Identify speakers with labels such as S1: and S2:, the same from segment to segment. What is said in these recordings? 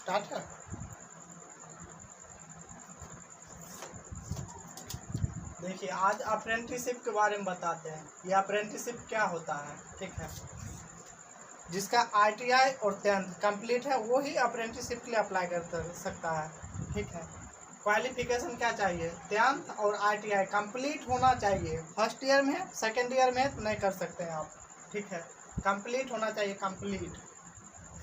S1: Start है। देखिए आज अप्रेंटिसशिप के बारे में बताते हैं। ये अप्रेंटिसशिप क्या होता है, ठीक है। जिसका ITI और 10th कंप्लीट है वो ही अप्रेंटिसशिप के लिए अप्लाई कर सकता है, ठीक है। क्वालिफिकेशन क्या चाहिए, 10th और ITI कंप्लीट होना चाहिए। फर्स्ट ईयर में, सेकेंड ईयर में तो नहीं कर सकते हैं आप, ठीक है। कंप्लीट होना चाहिए, कंप्लीट।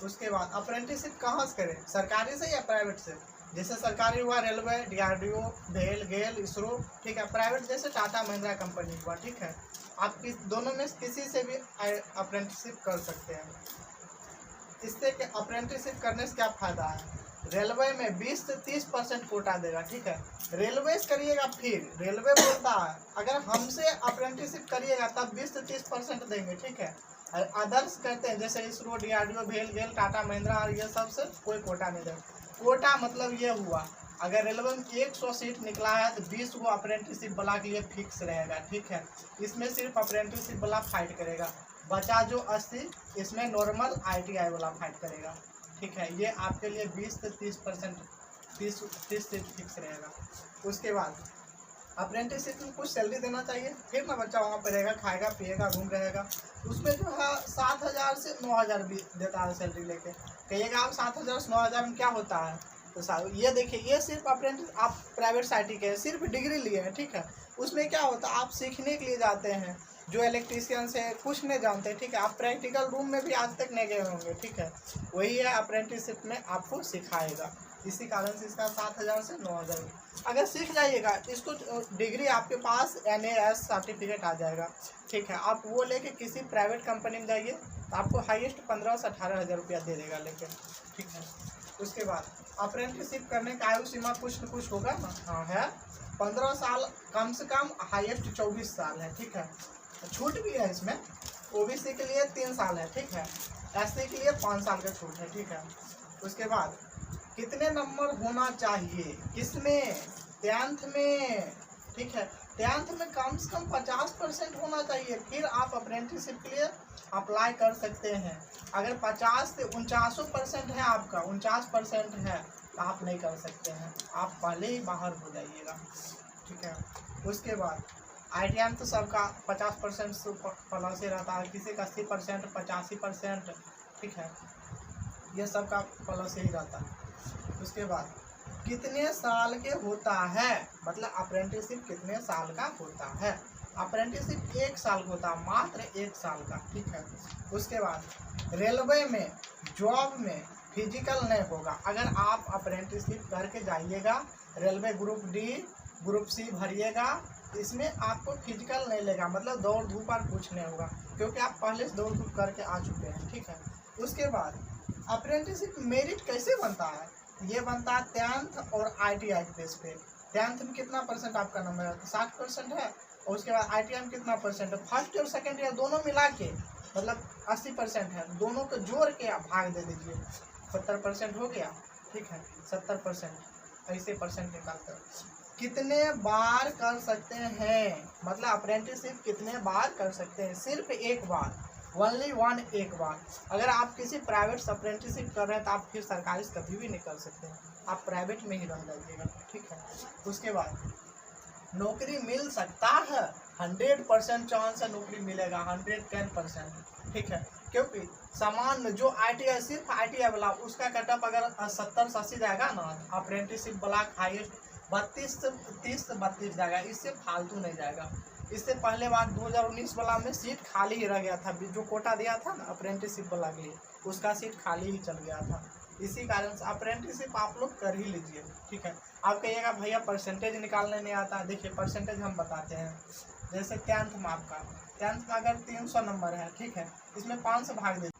S1: उसके बाद अप्रेंटिसशिप कहाँ से करें, सरकारी से या प्राइवेट से। जैसे सरकारी हुआ रेलवे, DRDO, भेल, गेल, इसरो, ठीक है। प्राइवेट जैसे टाटा महिंद्रा कंपनी हुआ, ठीक है। आप दोनों में किसी से भी अप्रेंटिसशिप कर सकते हैं। इससे अप्रेंटिसशिप करने से क्या फ़ायदा है, रेलवे में 20 से 30% कोटा देगा, ठीक है। रेलवे से करिएगा, फिर रेलवे बोलता है अगर हमसे अप्रेंटिसशिप करिएगा तब 20 से 30% देंगे, ठीक है। और अदर्स करते हैं जैसे इसरो, DRDO, भेल, गेल, टाटा महिंद्रा और ये सब से कोई कोटा नहीं देगा। कोटा मतलब ये हुआ अगर रेलवे में 100 सीट निकला है तो 20 को अप्रेंटिसशिप वाला के लिए फिक्स रहेगा, ठीक है। इसमें सिर्फ अप्रेंटिसशिप वाला फाइट करेगा, बचा जो 80 इसमें नॉर्मल ITI वाला फाइट करेगा, ठीक है। ये आपके लिए 20 से 30% 30 सीट फिक्स रहेगा। उसके बाद अप्रेंटिसशिप में कुछ सैलरी देना चाहिए, फिर ना बच्चा वहाँ पर रहेगा, खाएगा पिएगा घूम रहेगा। उसमें जो है 7,000 से 9,000 भी देता है सैलरी लेके। कहिएगा आप 7,000 से 9,000 में क्या होता है, तो ये देखिए ये सिर्फ अप्रेंटिस आप प्राइवेट साइटी के सिर्फ डिग्री लिए हैं, ठीक है। उसमें क्या होता है आप सीखने के लिए जाते हैं, जो इलेक्ट्रीशियन से कुछ नहीं जानते, ठीक है। आप प्रैक्टिकल रूम में भी आज तक नहीं गए होंगे, ठीक है। वही है अप्रेंटिसशिप में आपको सिखाएगा। इसी कारण से इसका 7,000 से 9,000। अगर सीख जाइएगा इसको डिग्री आपके पास NAS सर्टिफिकेट आ जाएगा, ठीक है। आप वो लेके किसी प्राइवेट कंपनी में जाइए तो आपको हाईएस्ट 15 से 18,000 रुपया दे देगा लेके, ठीक है। उसके बाद अप्रेंटिसशिप करने का आयु सीमा कुछ न कुछ होगा ना, हाँ है 15 साल कम से कम, हाईएस्ट 24 साल है, ठीक है। छूट भी है इसमें, OBC के लिए 3 साल है, ठीक है। SC के लिए 5 साल का छूट है, ठीक है। उसके बाद कितने नंबर होना चाहिए, किसमें, 10th में, ठीक है। 10th में कम से कम 50% होना चाहिए, फिर आप अप्रेंटिसशिप के लिए अप्लाई कर सकते हैं। अगर 50 से 49% है आपका, 49% है तो आप नहीं कर सकते हैं, आप पहले ही बाहर हो जाइएगा, ठीक है। उसके बाद ITI में तो सबका 50% से प्लस ही रहता है, किसी का 80%, 85%, ठीक है। ये सबका प्लस ही रहता है। उसके बाद कितने साल के होता है, मतलब अप्रेंटिसशिप कितने साल का होता है। अप्रेंटिसशिप 1 साल का होता है, मात्र 1 साल का, ठीक है। उसके बाद रेलवे में जॉब में फिजिकल नहीं होगा। अगर आप अप्रेंटिसशिप करके जाइएगा, railway group D, group C भरिएगा, इसमें आपको फिजिकल नहीं लेगा, मतलब दौड़ धूप पर कुछ नहीं होगा, क्योंकि आप पहले से दौड़ धूप करके आ चुके हैं, ठीक है। उसके बाद अप्रेंटिसशिप मेरिट कैसे बनता है, ये बनता है 10th और ITI के बेस पे। 10th में कितना परसेंट आपका नंबर है, 60% है। और उसके बाद ITI में कितना परसेंट है, फर्स्ट ईयर सेकेंड ईयर दोनों मिला के मतलब 80% है, दोनों को जोड़ के आप भाग दे दीजिए, 70% हो गया, ठीक है। 70% ऐसे परसेंट निकालकर कितने बार कर सकते हैं, मतलब अप्रेंटिसशिप कितने बार कर सकते हैं, सिर्फ 1 बार, ओनली 1, 1 बार। अगर आप किसी प्राइवेट से अप्रेंटिसशिप कर रहे हैं तो आप फिर सरकारी से कभी भी नहीं कर सकते हैं, आप प्राइवेट में ही रह जाइएगा, ठीक है। उसके बाद नौकरी मिल सकता है, 100% चांस है नौकरी मिलेगा, 110%, ठीक है। क्योंकि सामान्य जो ITI सिर्फ ITI वाला उसका कटअप अगर 70 से 80 जाएगा ना, अप्रेंटिसशिप वाला हाईएस्ट 32 से 30 से 32 जाएगा, इससे फालतू नहीं जाएगा। इससे पहले बार 2019 वाला में सीट खाली ही रह गया था, जो कोटा दिया था ना अप्रेंटिसशिप वाला के लिए, उसका सीट खाली ही चल गया था। इसी कारण से अप्रेंटिसशिप आप लोग कर ही लीजिए, ठीक है। आप कहिएगा भैया परसेंटेज निकालने नहीं आता, देखिए परसेंटेज हम बताते हैं। जैसे 10th में आपका, 10th में अगर 300 नंबर है, ठीक है, इसमें 5 से भाग दे।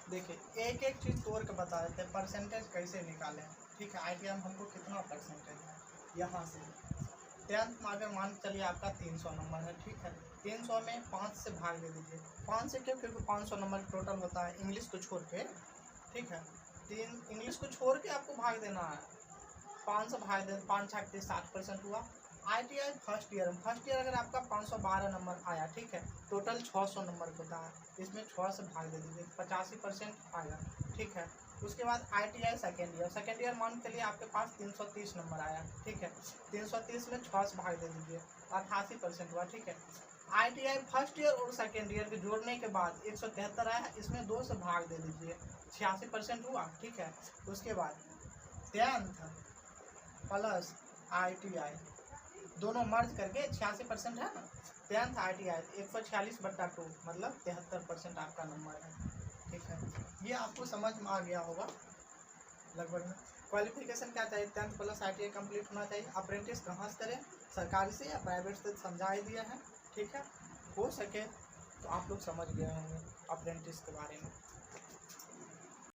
S1: देखिए एक एक चीज़ तोड़ के बता देते हैं परसेंटेज कैसे निकालें, ठीक है। ITI में हमको कितना परसेंटेज है, यहाँ से 10th में अगर मान चलिए आपका 300 नंबर है, ठीक है। 300 में 5 से भाग दे दीजिए, 5 से क्यों, क्योंकि 500 नंबर टोटल होता है इंग्लिश को छोड़ के, ठीक है। 3 इंग्लिश को छोड़ के आपको भाग देना है, 5 से भाग दे, 5 छाक 60% हुआ। ITI फर्स्ट ईयर अगर आपका 512 नंबर आया, ठीक है, टोटल 600 नंबर होता है, इसमें 6 से भाग दे दीजिए, 85% आएगा, ठीक है। उसके बाद ITI सेकेंड ईयर मान के लिए आपके पास 330 नंबर आया, ठीक है। 330 में 6 से भाग दे दीजिए, 88% हुआ, ठीक है। ITI फर्स्ट ईयर और सेकेंड ईयर के जोड़ने के बाद 173 आया, इसमें 2 से भाग दे दीजिए, 86% हुआ, ठीक है। उसके बाद 10th प्लस ITI दोनों मर्ज करके 86% है ना। 10th ITI 146/2 मतलब 73% आपका नंबर है, ठीक है। ये आपको समझ में आ गया होगा लगभग में। क्वालिफिकेशन क्या चाहिए, 10th प्लस ITI कंप्लीट होना चाहिए। अप्रेंटिस कहाँ से करें, सरकारी से या प्राइवेट से, समझा ही दिया है, ठीक है। हो सके तो आप लोग समझ गए होंगे अप्रेंटिस के बारे में।